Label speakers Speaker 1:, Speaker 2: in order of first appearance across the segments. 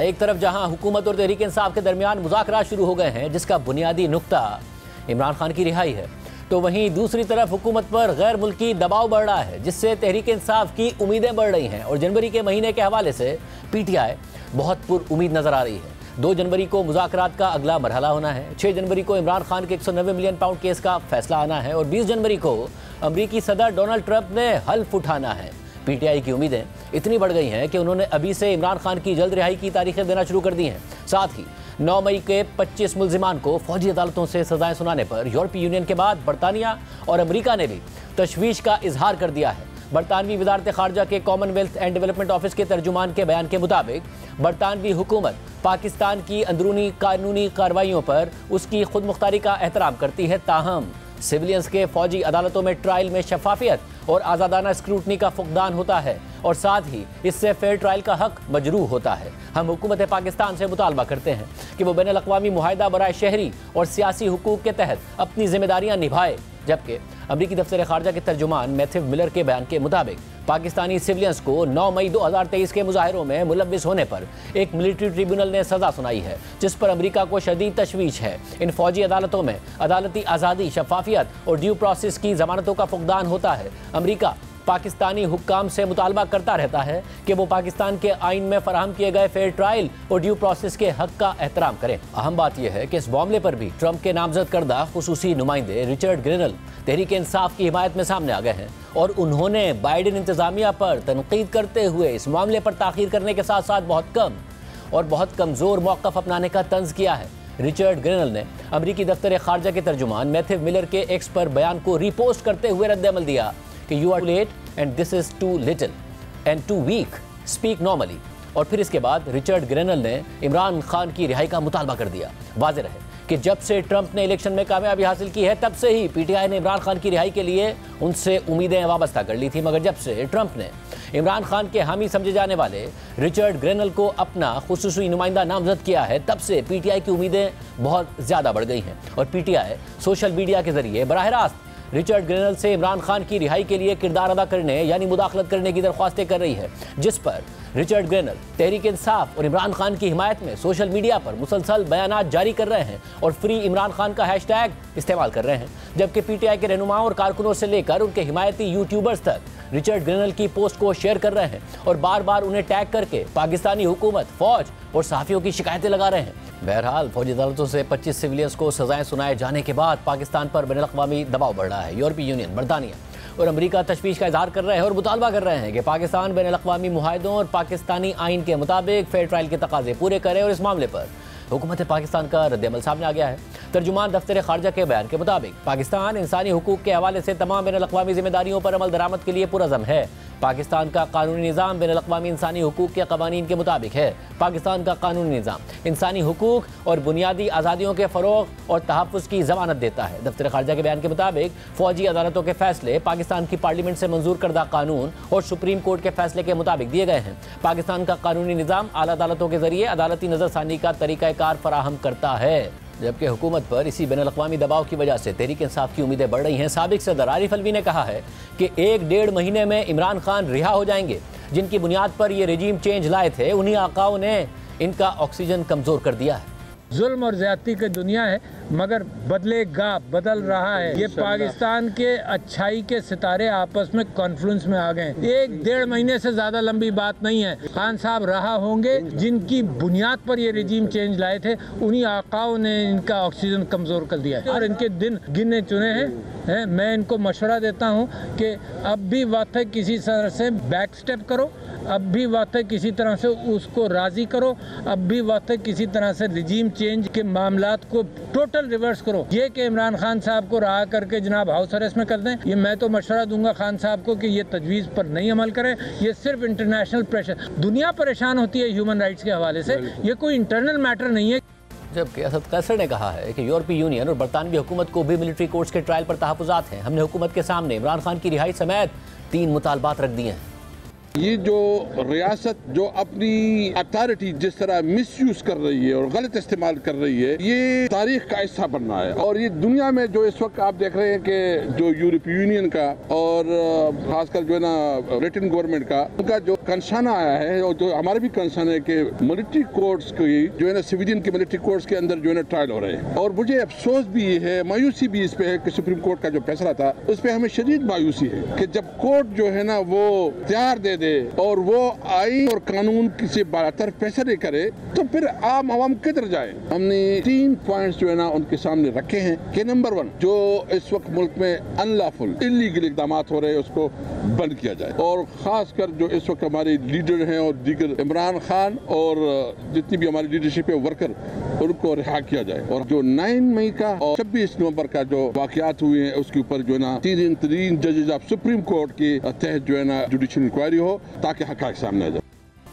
Speaker 1: एक तरफ जहां हुकूमत और तहरीक इंसाफ के दरमियान मुज़ाकरात शुरू हो गए हैं, जिसका बुनियादी नुक्ता इमरान खान की रिहाई है, तो वहीं दूसरी तरफ हुकूमत पर गैर मुल्की दबाव बढ़ रहा है, जिससे तहरीक इंसाफ की उम्मीदें बढ़ रही हैं। और जनवरी के महीने के हवाले से पीटीआई बहुत पुरुम्मीद नजर आ रही है। 2 जनवरी को मुज़ाकरात का अगला मरहला होना है। 6 जनवरी को इमरान खान के 190 मिलियन पाउंड केस का फैसला आना है और 20 जनवरी को अमरीकी सदर डोनाल्ड ट्रंप ने हल्फ उठाना है। पीटीआई की उम्मीदें इतनी बढ़ गई हैं कि उन्होंने अभी से इमरान खान की जल्द रिहाई की तारीखें देना शुरू कर दी हैं। साथ ही 9 मई के 25 मुल्जिमान को फौजी अदालतों से सजाएं सुनाने पर यूरोपीय यूनियन के बाद बरतानिया और अमरीका ने भी तशवीश का इजहार कर दिया है। बरतानवी वजारत खारजा के कॉमनवेल्थ एंड डेवलपमेंट ऑफिस के तर्जुमान के बयान के मुताबिक बरतानवी हुकूमत पाकिस्तान की अंदरूनी कानूनी कार्रवाइयों पर उसकी खुद मुख्तारी का एहतराम करती है, ताहम सिविलियंस के फौजी अदालतों में ट्रायल में शफाफियत और आज़ादाना स्क्रूटनी का फुकदान होता है और साथ ही इससे फेयर ट्रायल का हक मजरूह होता है। हम हुकूमत पाकिस्तान से मुतालबा करते हैं कि वो बैनुल-अक़वामी मुआहिदा बराए शहरी और सियासी हुकूक के तहत अपनी जिम्मेदारियां निभाए। जबकि अमरीकी दफ्तर खारजा के तर्जुमान मैथ्यू मिलर के बयान के मुताबिक पाकिस्तानी सिविलियंस को 9 मई 2023 के मुजाहिरों में मुलव्विस होने पर एक मिलिट्री ट्रिब्यूनल ने सजा सुनाई है, जिस पर अमरीका को शदीद तशवीश है। इन फौजी अदालतों में अदालती आज़ादी, शफाफियत और ड्यू प्रोसेस की जमानतों का फुकदान होता है। अमरीका पाकिस्तानी हुक्काम से मुतालबा करता रहता है कि वो पाकिस्तान के आइन में फराहम किए गए फेयर ट्रायल और ड्यू प्रोसेस के हक का एहतराम करें। अहम बात यह है कि इस मामले पर भी ट्रंप के नामजद करदा खुसूसी नुमाइंदे रिचर्ड ग्रेनल तहरीक इंसाफ की हिमायत में सामने आ गए हैं और उन्होंने बाइडेन इंतजामिया पर तनकीद करते हुए इस मामले पर ताखीर करने के साथ साथ बहुत कम और बहुत कमज़ोर मौक़िफ़ अपनाने का तंज़ किया है। रिचर्ड ग्रेनल ने अमरीकी दफ्तर खारजा के तर्जुमान मैथ्यू मिलर के एक्स पर बयान को रीपोस्ट करते हुए रद्द-ए-अमल दिया कि you are too late and this is too little and too weak, speak normally. और फिर इसके बाद रिचर्ड ग्रेनल ने इमरान खान की रिहाई का मुतालबा कर दिया। वाज़ेह रहे कि जब से ट्रंप ने इलेक्शन में कामयाबी हासिल की है, तब से ही पीटीआई ने इमरान खान की रिहाई के लिए उनसे उम्मीदें वाबस्ता कर ली थी, मगर जब से ट्रंप ने इमरान खान के हामी समझे जाने वाले रिचर्ड ग्रेनल को अपना खुसूसी नुमाइंदा नामजद किया है, तब से पीटीआई की उम्मीदें बहुत ज़्यादा बढ़ गई हैं और पीटीआई सोशल मीडिया के जरिए बराह रास्त रिचर्ड ग्रेनल से इमरान खान की रिहाई के लिए किरदार अदा करने यानी मुदाखलत करने की दरख्वास्तें कर रही है, जिस पर रिचर्ड ग्रेनल तहरीक इंसाफ और इमरान खान की हिमायत में सोशल मीडिया पर मुसलसल बयानात जारी कर रहे हैं और फ्री इमरान खान का हैशटैग इस्तेमाल कर रहे हैं। जबकि पीटीआई के रहनुमाओं और कारकुनों से लेकर उनके हिमायती यूट्यूबर्स तक रिचर्ड ग्रेनल की पोस्ट को शेयर कर रहे हैं और बार बार उन्हें टैग करके पाकिस्तानी हुकूमत, फौज और सहाफ़ियों की शिकायतें लगा रहे हैं। बहरहाल फौजी अदालतों से 25 सिविलियंस को सजाएं सुनाए जाने के बाद पाकिस्तान पर बैनुल-अक़वामी दबाव बढ़ रहा है। यूरोपीय यूनियन, बरतानिया और अमरीका तशवीश का इजहार कर रहे हैं और मुतालबा कर रहे हैं कि पाकिस्तान बैनुल-अक़वामी मुआहिदों और पाकिस्तानी आइन के मुताबिक फेयर ट्रायल के तकाजे पूरे करे और इस मामले पर हुकूमत पाकिस्तान का रद्द-ए-अमल सामने आ गया है। तर्जुमान दफ्तर खारजा के बयान के मुताबिक पाकिस्तान इंसानी हुकूक के हवाले से तमाम बैनुल-अक़वामी जिम्मेदारियों पर अमल दरामद के लिए पुरअज़्म है। पाकिस्तान का कानूनी निज़ाम बैनुल-अक़वामी इंसानी हुकूक के क़वानीन के मुताबिक है। पाकिस्तान का कानूनी निज़ाम इंसानी हुकूक और बुनियादी आज़ादियों के फ़रोग़ और तहफ़्फ़ुज़ की ज़मानत देता है। दफ्तर खारजा के बयान के मुताबिक फ़ौजी अदालतों के फ़ैसले पाकिस्तान की पार्लियामेंट से मंजूर करदा कानून और सुप्रीम कोर्ट के फ़ैसले के मुताबिक दिए गए हैं। पाकिस्तान का कानूनी निज़ाम आला अदालतों के ज़रिए अदालती नज़रसानी का तरीक़ाकार फराहम करता है, जबकि हुकूमत पर इसी बैनुल-अक़वामी दबाव की वजह से तहरीक इंसाफ की उम्मीदें बढ़ रही हैं। साबिक़ सदर आरिफ अलवी ने कहा है कि 1-1.5 महीने में इमरान खान रिहा हो जाएंगे। जिनकी बुनियाद पर ये रेजीम चेंज लाए थे, उन्हीं आकाओं ने इनका ऑक्सीजन कमज़ोर कर दिया है।
Speaker 2: जुल्म और ज़्यादती की दुनिया है, मगर बदलेगा, बदल रहा है। ये पाकिस्तान के अच्छाई के सितारे आपस में कॉन्फ्लुएंस में आ गए। 1-1.5 महीने से ज़्यादा लंबी बात नहीं है। खान साहब रहा होंगे, जिनकी बुनियाद पर ये रिजीम चेंज लाए थे, उन्हीं आकाओं ने इनका ऑक्सीजन कमज़ोर कर दिया है और इनके दिन गिने चुने हैं। मैं इनको मशवरा देता हूँ कि अब भी वक्त है किसी तरह से बैक स्टेप करो, अब भी वक्त है किसी तरह से उसको राज़ी करो, अब भी वक्त है किसी तरह से रिजीम चेंज के मामलात को टोटल रिवर्स करो। ये कि इमरान खान साहब को रहा करके जनाब हाउस अरेस्ट में कर दें, ये मैं तो मशवरा दूंगा खान साहब को कि ये तजवीज़ पर नहीं अमल करें। ये सिर्फ इंटरनेशनल प्रेशर, दुनिया परेशान होती है ह्यूमन राइट्स के हवाले से, ये कोई इंटरनल मैटर नहीं है।
Speaker 1: जबकि असद कैसर ने कहा है कि यूरोपीय यूनियन और बरतानवी हुकूमत को भी मिलिट्री कोर्ट्स के ट्रायल पर तहफ़्फ़ुज़ात हैं। हमने हुकूमत के सामने इमरान खान की रिहाई समेत 3 मुतालबात रख दिए हैं।
Speaker 3: ये जो रियासत जो अपनी अथॉरिटी जिस तरह मिसयूज कर रही है और गलत इस्तेमाल कर रही है, ये तारीख का हिस्सा बनना है। और ये दुनिया में जो इस वक्त आप देख रहे हैं कि जो यूरोपीय यूनियन का और खासकर जो है ना ब्रिटेन गवर्नमेंट का, उनका जो कंसर्न आया है और जो हमारा भी कंसर्न है कि मिलिट्री कोर्ट्स की जो है ना सिविलियन के मिलिट्री कोर्ट्स के अंदर जो है ना ट्रायल हो रहे हैं। और मुझे अफसोस भी है, मायूसी भी इस पे है कि सुप्रीम कोर्ट का जो फैसला था उस पर हमें शदीद मायूसी है कि जब कोर्ट जो है ना वो इख्तियार दे दे और वो आईन और कानून से बातरफ फैसले करे तो फिर आम आवाम किधर जाए। हमने 3 पॉइंट्स जो है ना उनके सामने रखे हैं कि नंबर 1 जो इस वक्त मुल्क में अनलॉफुल इलीगल इकदाम हो रहे हैं उसको बंद किया जाए, और खासकर जो इस वक्त हमारे लीडर हैं और दीगर इमरान खान और जितनी भी हमारी लीडरशिप है वर्कर, उनको रिहा किया जाए। और जो 9 मई का और 26 नवंबर का जो वाकयात हुए हैं उसके ऊपर जो है ना 3 जजेज ऑफ सुप्रीम कोर्ट के तहत जो है ना जुडिशियल इंक्वायरी हो ताकि हक़ाइक़ सामने आ जाए।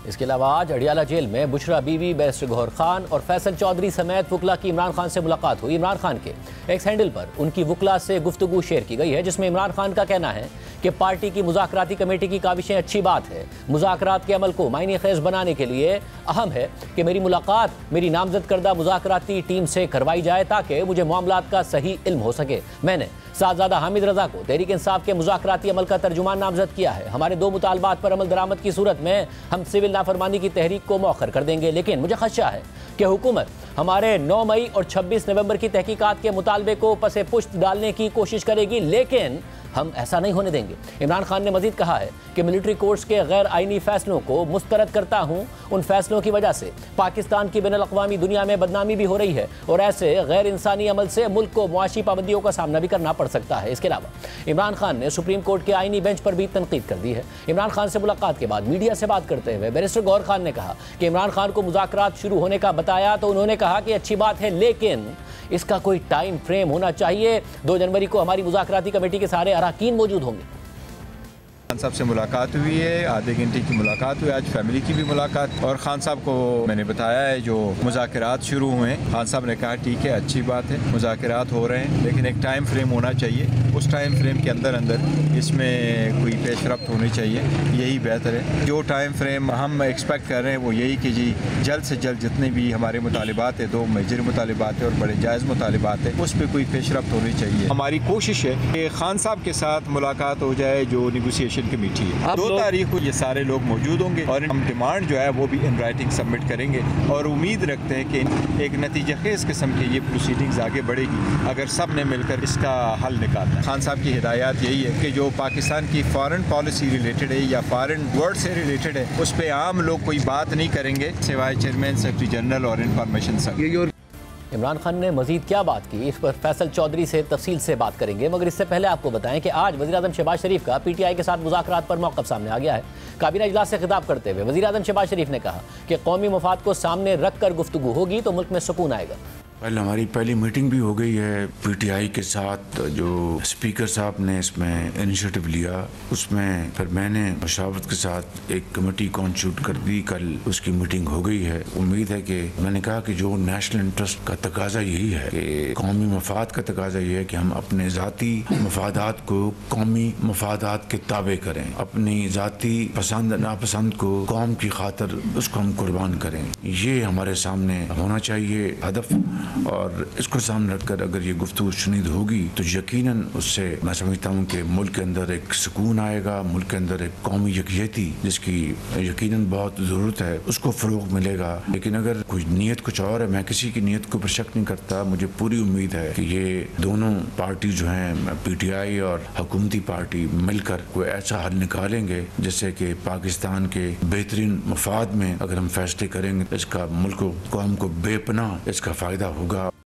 Speaker 1: इसके अलावा आज अडियाला जेल में बुशरा बीवी, बैरिस्टर गौहर खान और फैसल चौधरी समेत वकला की इमरान खान से मुलाकात हुई। इमरान खान के एक्स हैंडल पर उनकी वकला से गुफ्तगू शेयर की गई है, जिसमें इमरान खान का कहना है कि पार्टी की मुज़ाकराती कमेटी की काविशें अच्छी बात है, मुज़ाकरात के अमल को मायने खेज बनाने के लिए अहम है कि मेरी मुलाकात मेरी नामजद करदा मुज़ाकराती टीम से करवाई जाए ताकि मुझे मामलात का सही इल्म हो सके। मैंने साहबजादा हामिद रजा को तहरीक इंसाफ के मुज़ाकराती अमल का तर्जुमान नामजद किया है। हमारे 2 मुतालबात पर अमल दरामद की सूरत में हम सिविल नाफरमानी की तहरीक को मौखर कर देंगे, लेकिन मुझे खदशा है कि हुकूमत हमारे 9 मई और 26 नवंबर की तहकीकात के मुतालबे को पसे पुश्त डालने की कोशिश करेगी, लेकिन हम ऐसा नहीं होने देंगे। इमरान खान ने मजीद कहा है कि मिलिट्री कोर्ट्स के गैर आइनी फैसलों को मुस्तरद करता हूँ। उन फैसलों की वजह से पाकिस्तान की बैनुल अक़वामी दुनिया में बदनामी भी हो रही है और ऐसे गैर इंसानी अमल से मुल्क को मुआशी पाबंदियों का सामना भी करना पड़ सकता है। इसके अलावा इमरान खान ने सुप्रीम कोर्ट के आइनी बेंच पर भी तनकीद कर दी है। इमरान खान से मुलाकात के बाद मीडिया से बात करते हुए बैरिस्टर गौहर खान ने कहा कि इमरान खान को मुज़ाकरात शुरू होने का बताया तो उन्होंने कहा कि अच्छी बात है, लेकिन इसका कोई टाइम फ्रेम होना चाहिए। 2 जनवरी को हमारी मुज़ाकराती कमेटी के सारे अरकान मौजूद होंगे।
Speaker 4: खान साहब से मुलाकात हुई है, आधे घंटे की मुलाकात हुई, आज फैमिली की भी मुलाकात, और खान साहब को मैंने बताया है जो मुज़ाकरात शुरू हुए हैं। खान साहब ने कहा ठीक है, अच्छी बात है, मुज़ाकरात हो रहे हैं, लेकिन एक टाइम फ्रेम होना चाहिए। उस टाइम फ्रेम के अंदर इसमें कोई पेशरफ्त होनी चाहिए, यही बेहतर है। जो टाइम फ्रेम हम एक्सपेक्ट कर रहे हैं वो यही कि जी जल्द से जल्द जितने भी हमारे मुतालिबात है, 2 मेजर मुतालिबात है और बड़े जायज़ मुतालिबात है, उस पर कोई पेशरफ्त होनी चाहिए। हमारी कोशिश है कि खान साहब के साथ मुलाकात हो जाए जो निगोसिएशन कमेटी है। 2 तारीख को ये सारे लोग मौजूद होंगे और हम डिमांड जो है वो भी इन राइटिंग सबमिट करेंगे और उम्मीद रखते हैं कि एक नतीजा खेज किस्म की ये प्रोसीडिंग्स आगे बढ़ेगी अगर सब ने मिलकर इसका हल निकालना। खान साहब की हिदायत यही है कि जो पाकिस्तान की फॉरेन पॉलिसी रिलेटेड है या फॉरेन वर्ड से रिलेटेड है उस पर आम लोग कोई बात नहीं करेंगे सिवाय चेयरमैन, सेक्रेटरी जनरल और इंफॉर्मेशन सेक्रेटरी।
Speaker 1: इमरान खान ने मजीद क्या बात की, इस पर फैसल चौधरी से तफसील से बात करेंगे, मगर इससे पहले आपको बताएं कि आज वज़ीर-ए-आज़म शहबाज शरीफ का पीटीआई के साथ मुज़ाकरात पर मौक़िफ़ सामने आ गया है। काबीना इजलास से खिताब करते हुए वज़ीर-ए-आज़म शहबाज शरीफ ने कहा कि कौमी मफाद को सामने रख कर गुफ्तगू होगी तो मुल्क में सुकून आएगा।
Speaker 5: कल हमारी पहली मीटिंग भी हो गई है पीटीआई के साथ। जो स्पीकर साहब ने इसमें इनिशिएटिव लिया उसमें फिर मैंने मशावरत के साथ एक कमेटी कॉन्स्टिट्यूट कर दी, कल उसकी मीटिंग हो गई है। उम्मीद है कि मैंने कहा कि जो नेशनल इंटरेस्ट का तकाजा यही है कि कौमी मफाद का तकाजा यही है कि हम अपने ज़ाती मफादात को कौमी मफादात के ताबे करें, अपनी ज़ाती पसंद नापसंद को कौम की खातिर उसको हम कुर्बान करें। ये हमारे सामने होना चाहिए हदफ, और इसको सामने रखकर अगर ये गुफ्तगू शुनीद होगी तो यकीनन उससे मैं समझता हूँ कि मुल्क के अंदर एक सुकून आएगा, मुल्क के अंदर एक कौमी यकजहती जिसकी यकीनन बहुत ज़रूरत है उसको फ़रोग़ मिलेगा। लेकिन अगर कोई नीयत कुछ और है, मैं किसी की नीयत के ऊपर शक नहीं करता, मुझे पूरी उम्मीद है कि ये दोनों पार्टी जो हैं पीटीआई और हुकूमती पार्टी मिलकर कोई ऐसा हल निकालेंगे जिससे कि पाकिस्तान के बेहतरीन मफाद में अगर हम फैसले करेंगे इसका मुल्क कौम को बेपनाह इसका फ़ायदा होगा।